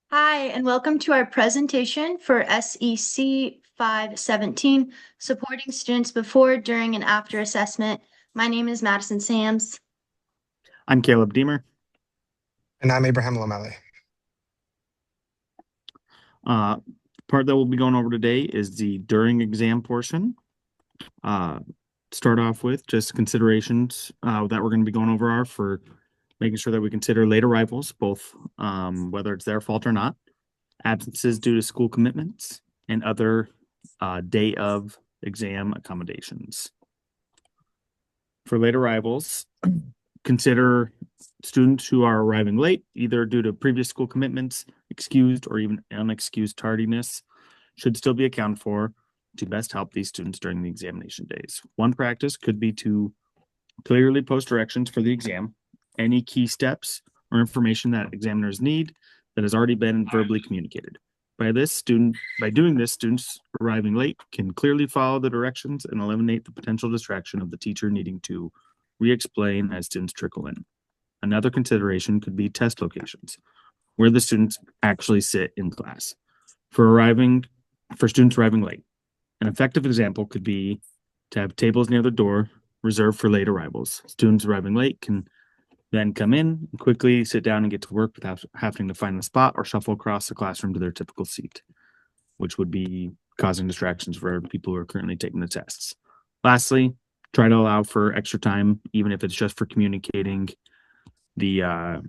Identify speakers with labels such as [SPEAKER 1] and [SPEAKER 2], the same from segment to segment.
[SPEAKER 1] Hi, and welcome to our presentation for SEC 517, supporting students before, during, and after assessment. My name is Madison Sams.
[SPEAKER 2] I'm Caleb Deemer.
[SPEAKER 3] And I'm Abraham Lomeli.
[SPEAKER 2] Uh, part that we'll be going over today is the during exam portion. Uh, start off with just considerations that we're going to be going over are for making sure that we consider late arrivals, both whether it's their fault or not, absences due to school commitments, and other day of exam accommodations. For late arrivals, consider students who are arriving late, either due to previous school commitments, excused or even unexcused tardiness, should still be accounted for to best help these students during the examination days. One practice could be to clearly post directions for the exam, any key steps or information that examiners need that has already been verbally communicated. By doing this, students arriving late can clearly follow the directions and eliminate the potential distraction of the teacher needing to re-explain as students trickle in. Another consideration could be test locations, where the students actually sit in class. For students arriving late, an effective example could be to have tables near the door reserved for late arrivals. Students arriving late can then come in and quickly sit down and get to work without having to find a spot or shuffle across the classroom to their typical seat, which would be causing distractions for people who are currently taking the tests. Lastly, try to allow for extra time, even if it's just for communicating the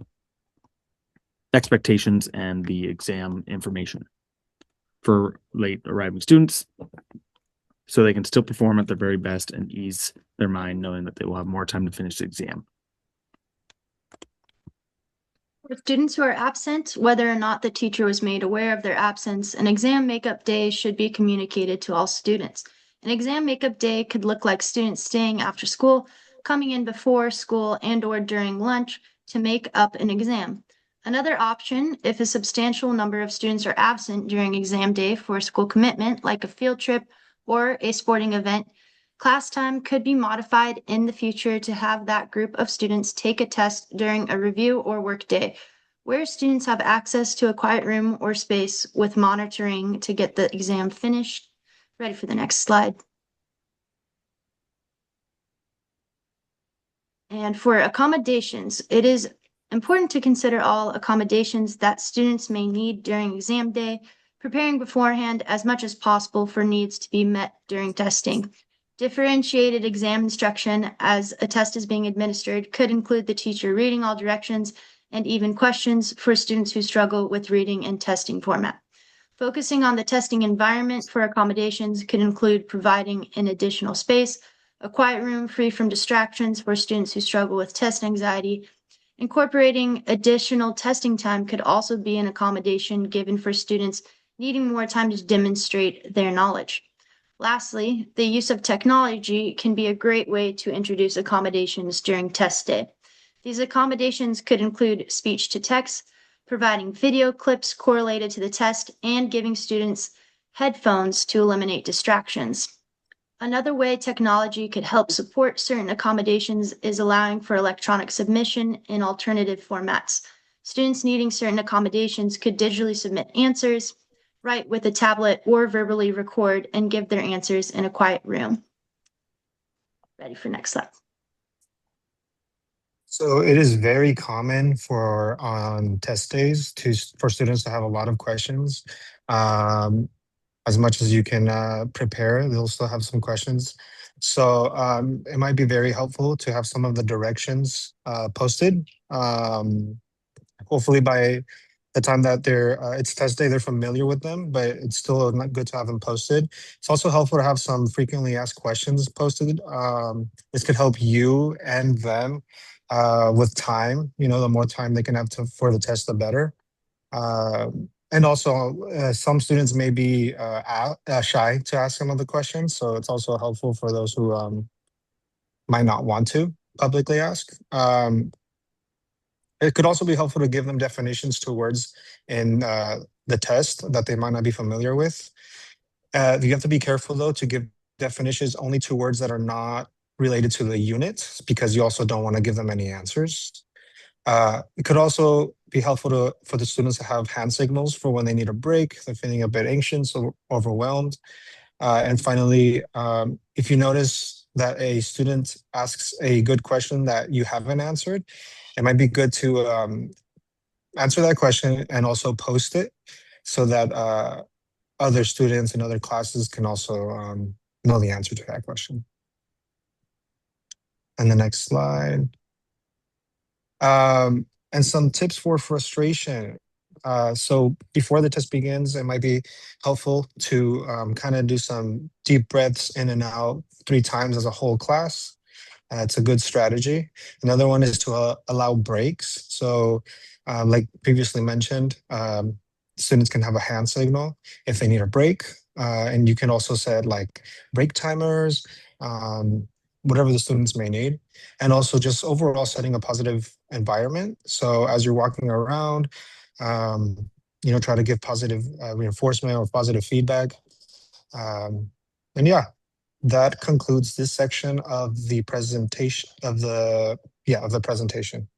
[SPEAKER 2] expectations and the exam information for late arriving students so they can still perform at their very best and ease their mind knowing that they will have more time to finish the exam.
[SPEAKER 1] For students who are absent, whether or not the teacher was made aware of their absence, an exam makeup day should be communicated to all students. An exam makeup day could look like students staying after school, coming in before school and/or during lunch to make up an exam. Another option, if a substantial number of students are absent during exam day for a school commitment, like a field trip or a sporting event, class time could be modified in the future to have that group of students take a test during a review or work day, where students have access to a quiet room or space with monitoring to get the exam finished. Ready for the next slide. And for accommodations, it is important to consider all accommodations that students may need during exam day, preparing beforehand as much as possible for needs to be met during testing. Differentiated exam instruction as a test is being administered could include the teacher reading all directions and even questions for students who struggle with reading and testing format. Focusing on the testing environment for accommodations could include providing an additional space, a quiet room free from distractions for students who struggle with test anxiety. Incorporating additional testing time could also be an accommodation given for students needing more time to demonstrate their knowledge. Lastly, the use of technology can be a great way to introduce accommodations during test day. These accommodations could include speech to text, providing video clips correlated to the test, and giving students headphones to eliminate distractions. Another way technology could help support certain accommodations is allowing for electronic submission in alternative formats. Students needing certain accommodations could digitally submit answers, write with a tablet, or verbally record and give their answers in a quiet room. Ready for next slide.
[SPEAKER 3] So it is very common for on test days for students to have a lot of questions. Um, as much as you can prepare, they'll still have some questions. So it might be very helpful to have some of the directions posted. Hopefully by the time that it's test day, they're familiar with them, but it's still not good to have them posted. It's also helpful to have some frequently asked questions posted. This could help you and them with time. You know, the more time they can have for the test, the better. And also, some students may be shy to ask some of the questions, so it's also helpful for those who might not want to publicly ask. It could also be helpful to give them definitions to words in the test that they might not be familiar with. You have to be careful, though, to give definitions only to words that are not related to the unit, because you also don't want to give them any answers. It could also be helpful for the students to have hand signals for when they need a break, they're feeling a bit anxious or overwhelmed. And finally, if you notice that a student asks a good question that you haven't answered, it might be good to answer that question and also post it so that other students in other classes can also know the answer to that question. And the next slide. And some tips for frustration. So before the test begins, it might be helpful to kind of do some deep breaths in and out 3 times as a whole class. It's a good strategy. Another one is to allow breaks. So like previously mentioned, students can have a hand signal if they need a break. And you can also set like break timers, whatever the students may need. And also just overall setting a positive environment. So as you're walking around, try to give positive reinforcement or positive feedback. And yeah, that concludes this section of the presentation of the presentation.